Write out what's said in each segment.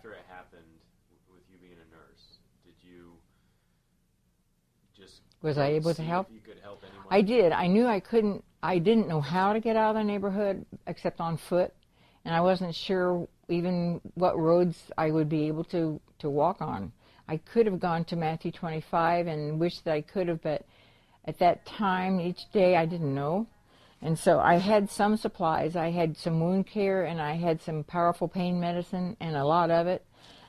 after it happened, with you being a nurse, did you just was I able to help? If you could help anyone? I did. I knew I couldn't. I didn't know how to get out of the neighborhood except on foot, and I wasn't sure even what roads I would be able to walk on. I could have gone to Matthew 25 and wished that I could have, but at that time, each day, I didn't know. And so I had some supplies. I had some wound care, and I had some powerful pain medicine, and a lot of it.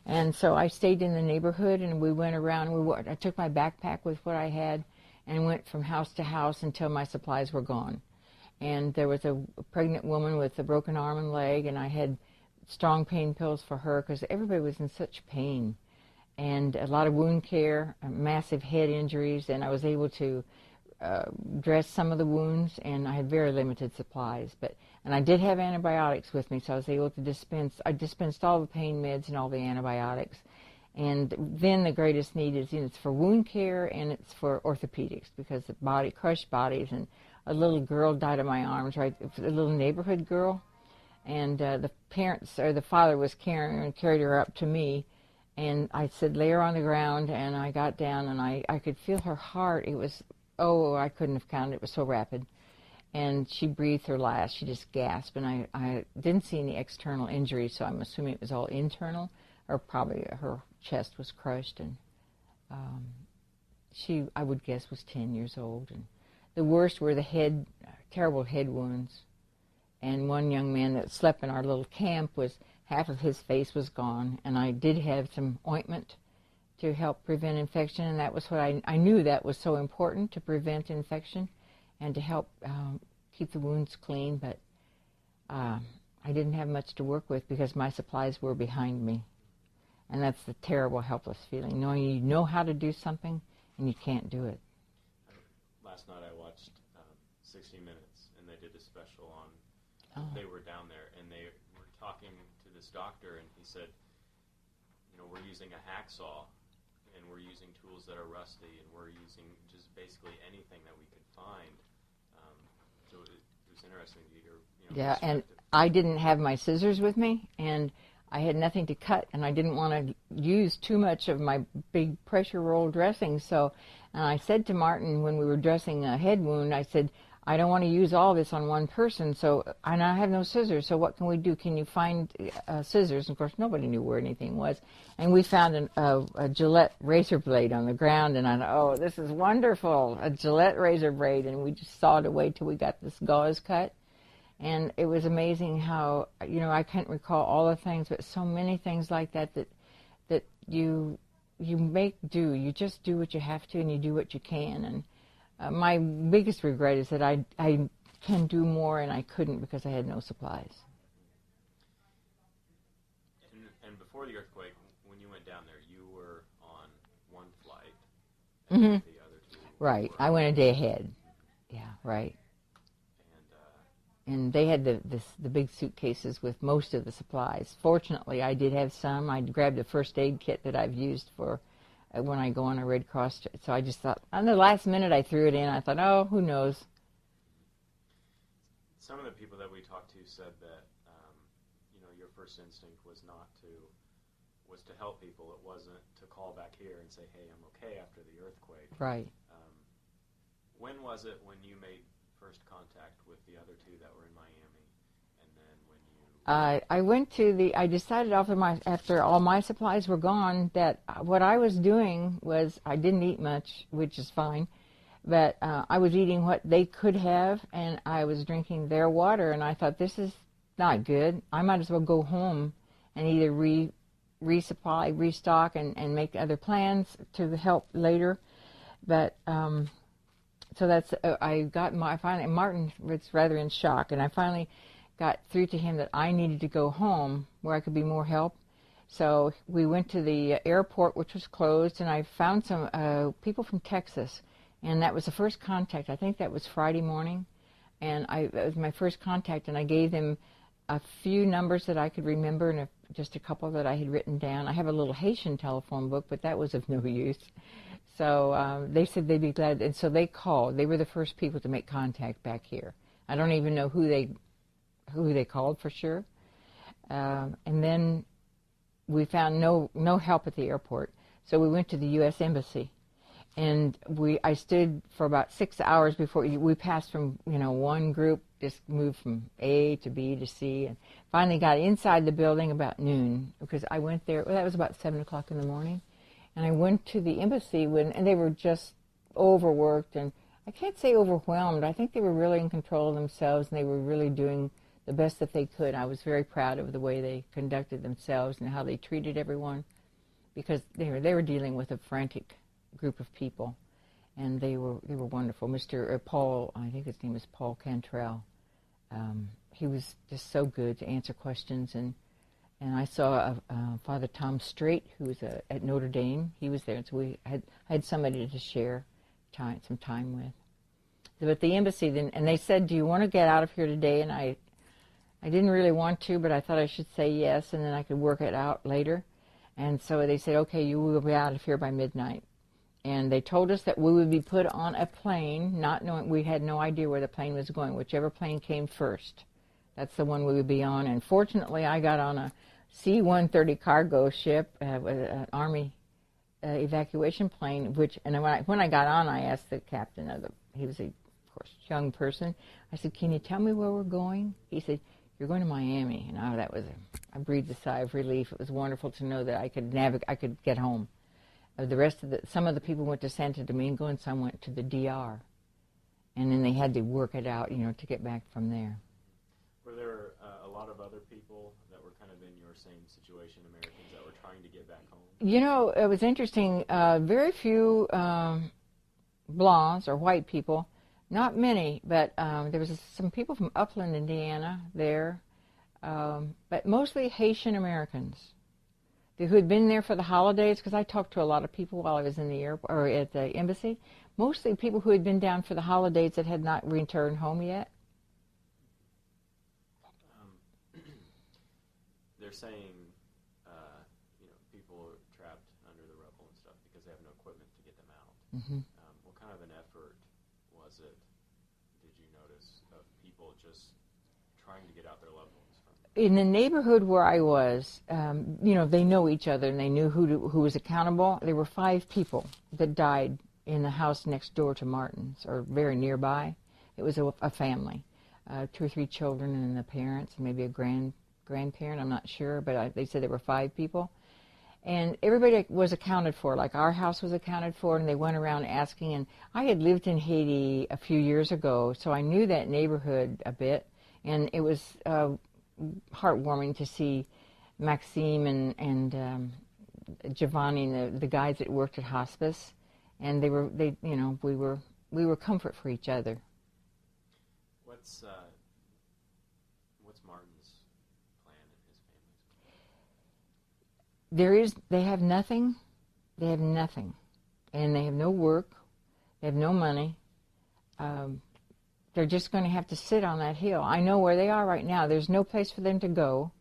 And so I stayed in the neighborhood, and we went around. I took my backpack with what I had and went from house to house until my supplies were gone. And there was a pregnant woman with a broken arm and leg, and I had strong pain pills for her because everybody was in such pain. And a lot of wound care, massive head injuries, and I was able to dress some of the wounds, and I had very limited supplies. And I did have antibiotics with me, so I was able to dispense. I dispensed all the pain meds and all the antibiotics. And then the greatest need is, it's for wound care and it's for orthopedics, because the crushed bodies. And a little girl died in my arms, right? A little neighborhood girl. And the parents, or the father was carrying her and carried her up to me. And I said, lay her on the ground, and I got down, and I could feel her heart. It was, I couldn't have counted. It was so rapid. And she breathed her last. She just gasped. And I didn't see any external injury, so I'm assuming it was all internal, or probably her chest was crushed. And she, I would guess, was 10 years old. And the worst were the terrible head wounds. And one young man that slept in our little camp half of his face was gone. And I did have some ointment to help prevent infection, and that was what I knew that was so important, to prevent infection and to help keep the wounds clean. But I didn't have much to work with because my supplies were behind me. And that's the terrible, helpless feeling, knowing you know how to do something and you can't do it. Last night I watched 60 Minutes, and they did a special on, they were down there, and they were talking to this doctor, and he said, we're using a hacksaw, and we're using tools that are rusty, and we're using just basically anything that we could find. So it was interesting to hear, yeah, and I didn't have my scissors with me, and I had nothing to cut, and I didn't want to use too much of my big pressure roll dressing. So I said to Martin when we were dressing a head wound, I said, I don't want to use all this on one person, and I have no scissors, so what can we do? Can you find scissors? And of course, nobody knew where anything was. And we found a Gillette razor blade on the ground, and I thought, this is wonderful, a Gillette razor blade, and we just sawed away till we got this gauze cut. And it was amazing how, I can't recall all the things, but so many things like that you make do. You just do what you have to, and you do what you can. And my biggest regret is that I can do more, and I couldn't because I had no supplies. And before the earthquake, when you went down there, you were on one flight. Mm-hmm. The other two. Right. I went a day ahead. Yeah, right. And they had the big suitcases with most of the supplies. Fortunately, I did have some. I grabbed a first aid kit that I've used for when I go on a Red Cross. So I just thought, on the last minute I threw it in. I thought, who knows? Some of the people that we talked to said that, your first instinct was to help people. It wasn't to call back here and say, hey, I'm okay after the earthquake. Right. When was it when you made first contact with the other two that were in Miami, and then when you... I decided after all my supplies were gone that what I was doing was, I didn't eat much, which is fine, but I was eating what they could have, and I was drinking their water, and I thought, this is not good. I might as well go home and either resupply, restock, and make other plans to help later. But so that's, finally, Martin was rather in shock, and I finally got through to him that I needed to go home where I could be more help. So we went to the airport, which was closed, and I found some people from Texas, and that was the first contact. I think that was Friday morning, and it was my first contact, and I gave them a few numbers that I could remember and just a couple that I had written down. I have a little Haitian telephone book, but that was of no use. So they said they'd be glad, and so they called. They were the first people to make contact back here. I don't even know who they called for sure. And then we found no help at the airport. So we went to the U.S. Embassy, and I stood for about 6 hours before we passed from one group, just moved from A to B to C, and finally got inside the building about noon, because I went there. Well, that was about 7 o'clock in the morning, and I went to the embassy and they were just overworked, and I can't say overwhelmed. I think they were really in control of themselves, and they were really doing the best that they could. I was very proud of the way they conducted themselves and how they treated everyone, because they were dealing with a frantic group of people, and they were wonderful. Mr. Paul, I think his name is Paul Cantrell. He was just so good to answer questions, and I saw Father Tom Strait, who was at Notre Dame. He was there, and so we had somebody to share some time with. But the embassy then, and they said, "Do you want to get out of here today?" And I didn't really want to, but I thought I should say yes, and then I could work it out later. And so they said, "Okay, you will be out of here by midnight." And they told us that we would be put on a plane, not knowing, we had no idea where the plane was going, whichever plane came first. That's the one we would be on. And fortunately, I got on a C-130 cargo ship, an Army evacuation plane, and when I got on, I asked the captain he was of course, young person. I said, "Can you tell me where we're going?" He said, "You're going to Miami." And I breathed a sigh of relief. It was wonderful to know that I could get home. Some of the people went to Santo Domingo, and some went to the DR. And then they had to work it out, to get back from there. Were there a lot of other people that were kind of in your same situation, Americans that were trying to get back home? It was interesting. Very few blondes or white people. Not many, but there was some people from Upland, Indiana there, but mostly Haitian Americans who had been there for the holidays, because I talked to a lot of people while I was in the airport or at the embassy, mostly people who had been down for the holidays that had not returned home yet. They're saying, people are trapped under the rubble and stuff because they have no equipment to get them out. Mm-hmm. What kind of an effort was it, did you notice, of people just trying to get out their loved ones? In the neighborhood where I was, they know each other, and they knew who was accountable. There were 5 people that died in the house next door to Martin's, or very nearby. It was a family, 2 or 3 children and the parents, and maybe a grandparent, I'm not sure, but they said there were 5 people. And everybody was accounted for, like our house was accounted for, and they went around asking. And I had lived in Haiti a few years ago, so I knew that neighborhood a bit, and it was heartwarming to see Maxime and Giovanni, the guys that worked at hospice, and we were comfort for each other. What's Martin's plan and his family's plan? They have nothing, and they have no work, they have no money. They're just going to have to sit on that hill. I know where they are right now. There's no place for them to go.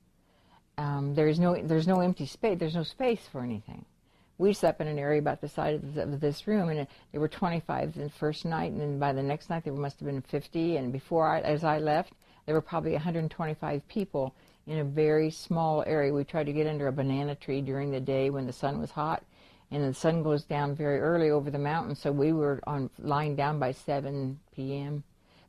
There's no empty space. There's no space for anything. We slept in an area about the size of this room, and there were 25 the first night, and then by the next night there must have been 50. And as I left, there were probably 125 people in a very small area. We tried to get under a banana tree during the day when the sun was hot, and the sun goes down very early over the mountain, so we were lying down by 7 p.m.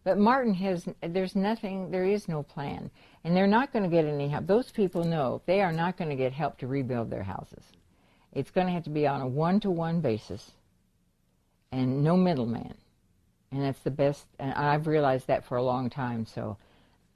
But Martin there is no plan, and they're not going to get any help. Those people know they are not going to get help to rebuild their houses. It's going to have to be on a one-to-one basis, and no middleman. And that's the best, and I've realized that for a long time, so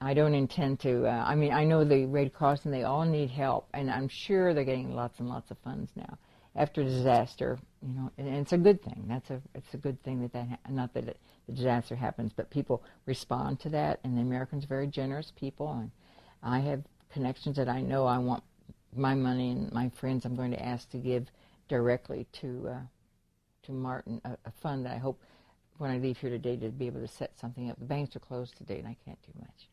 I don't intend to, I know the Red Cross, and they all need help, and I'm sure they're getting lots and lots of funds now. After disaster, and it's a good thing. It's a good thing not that the disaster happens, but people respond to that, and the Americans are very generous people, and I have connections that I know I want my money and my friends I'm going to ask to give directly to Martin, a fund that I hope when I leave here today to be able to set something up. The banks are closed today, and I can't do much.